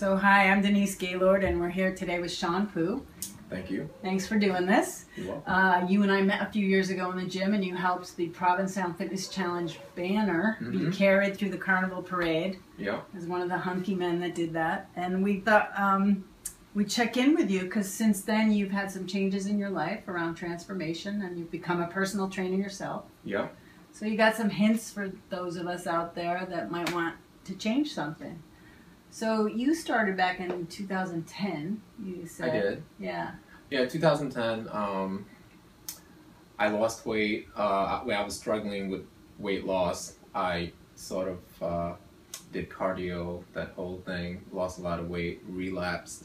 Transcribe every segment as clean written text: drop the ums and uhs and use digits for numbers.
So hi, I'm Denise Gaylord, and we're here today with Phou. Thank you. Thanks for doing this. You're welcome. You and I met a few years ago in the gym, and you helped the Provincetown Fitness Challenge banner be carried through the Carnival Parade. Yeah. As one of the hunky men that did that. And we thought we'd check in with you, because since then you've had some changes in your life around transformation, and you've become a personal trainer yourself. Yeah. So you got some hints for those of us out there that might want to change something. So you started back in 2010, you said. I did. Yeah. Yeah, 2010, I lost weight. When I was struggling with weight loss, I sort of did cardio, that whole thing, lost a lot of weight, relapsed,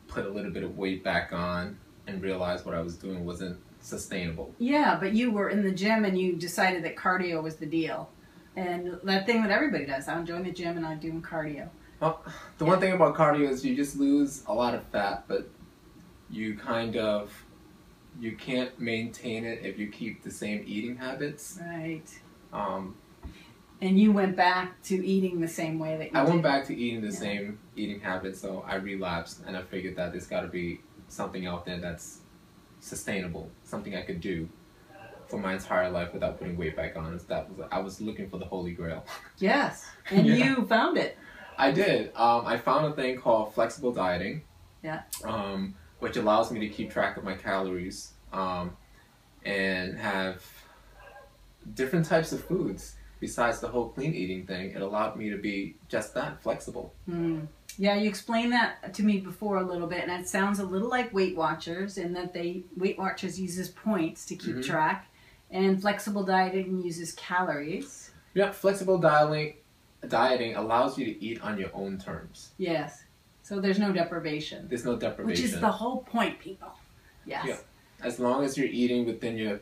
put a little bit of weight back on, and realized what I was doing wasn't sustainable. Yeah, but you were in the gym and you decided that cardio was the deal. And that thing that everybody does, I'm joining the gym and I'm doing cardio. Well, the one thing about cardio is you just lose a lot of fat, but you can't maintain it if you keep the same eating habits. Right. Um, and you went back to eating the same way that you I did. went back to eating the same eating habits, so I relapsed, and I figured that there's got to be something out there that's sustainable, something I could do for my entire life without putting weight back on. I was looking for the Holy Grail. Yes, and Yeah. you found it. I did. I found a thing called flexible dieting. Yeah. Which allows me to keep track of my calories and have different types of foods. Besides the whole clean eating thing, it allowed me to be just that, flexible. Mm. Yeah, you explained that to me before a little bit, and it sounds a little like Weight Watchers in that Weight Watchers uses points to keep track, and flexible dieting uses calories. Yeah, flexible dieting allows you to eat on your own terms. Yes. So there's no deprivation. There's no deprivation. Which is the whole point, people. Yes. Yeah. As long as you're eating within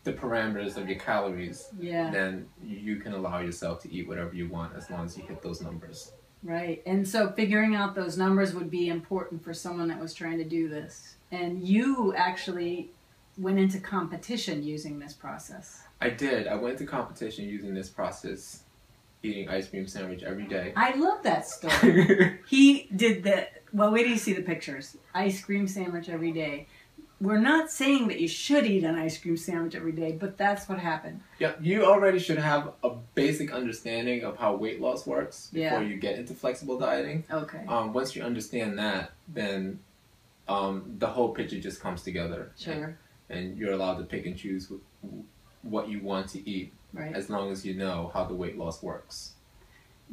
the parameters of your calories, then you can allow yourself to eat whatever you want as long as you hit those numbers. Right. And so figuring out those numbers would be important for someone that was trying to do this. And you actually went into competition using this process. I did. I went to competition using this process, eating ice cream sandwich every day. I love that story. He did that. Well, wait till you see the pictures. Ice cream sandwich every day. We're not saying that you should eat an ice cream sandwich every day, but that's what happened. Yeah, you already should have a basic understanding of how weight loss works before you get into flexible dieting. Okay. Once you understand that, then the whole picture just comes together. Sure. And you're allowed to pick and choose what you want to eat, as long as you know how the weight loss works.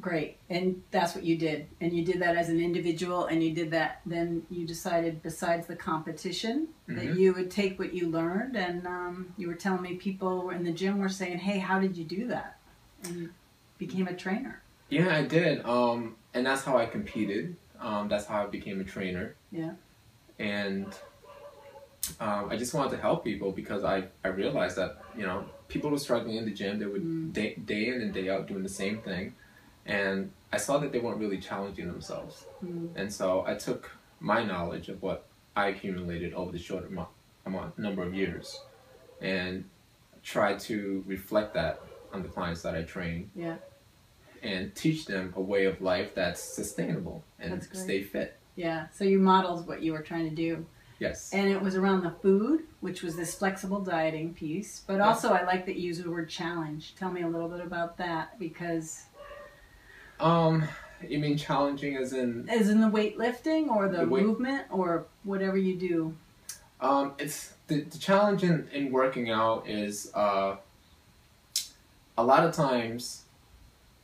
Great. And that's what you did. And you did that as an individual, and you did that, then you decided, besides the competition, that you would take what you learned, and you were telling me people in the gym were saying, hey, how did you do that? And you became a trainer. Yeah, I did. And that's how I competed. That's how I became a trainer. Yeah. And I just wanted to help people because I realized that, people were struggling in the gym. They would day in and day out doing the same thing. And I saw that they weren't really challenging themselves. And so I took my knowledge of what I accumulated over the short number of years and tried to reflect that on the clients that I train. Yeah. And teach them a way of life that's sustainable and stay fit. Yeah. So you modeled what you were trying to do. Yes. And it was around the food, which was this flexible dieting piece. But also I like that you use the word challenge. Tell me a little bit about that, because... you mean challenging as in... As in the weightlifting or the movement or whatever you do? It's the challenge in working out is a lot of times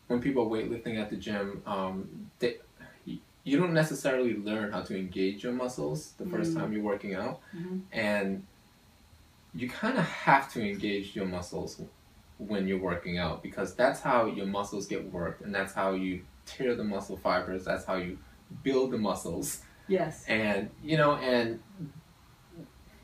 when people are weightlifting at the gym, you don't necessarily learn how to engage your muscles the first time you're working out. And you kind of have to engage your muscles when you're working out, because that's how your muscles get worked, and that's how you tear the muscle fibers, that's how you build the muscles. Yes. And and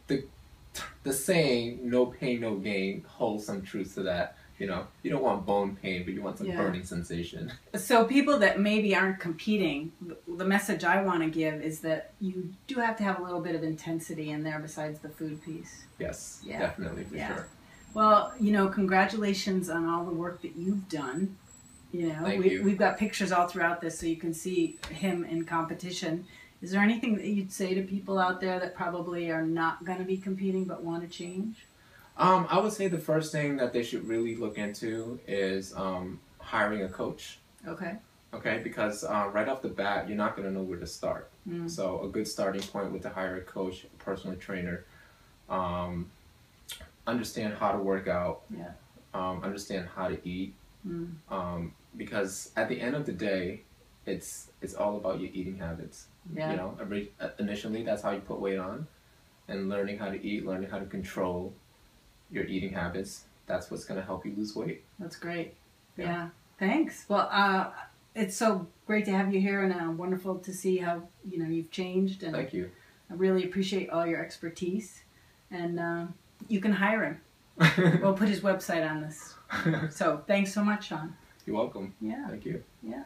the saying no pain no gain holds some truth to that. You don't want bone pain, but you want some burning sensation. So people that maybe aren't competing, the message I want to give is that you do have to have a little bit of intensity in there besides the food piece. Yes, definitely, for sure. Well, congratulations on all the work that you've done You know, Thank you. We've got pictures all throughout this so you can see him in competition. Is there anything that you'd say to people out there that probably are not going to be competing but want to change? I would say the first thing that they should really look into is hiring a coach. Okay. Okay, because right off the bat, you're not going to know where to start. So a good starting point would to hire a coach, a personal trainer, understand how to work out, understand how to eat, because at the end of the day, it's all about your eating habits. Yeah. You know, initially that's how you put weight on, and learning how to eat, learning how to control your eating habits. That's what's going to help you lose weight. That's great. Yeah. Thanks. Well, it's so great to have you here, and wonderful to see how you've changed. And thank you. I really appreciate all your expertise, and you can hire him. We'll put his website on this. So thanks so much, Sean. You're welcome. Yeah. Thank you. Yeah.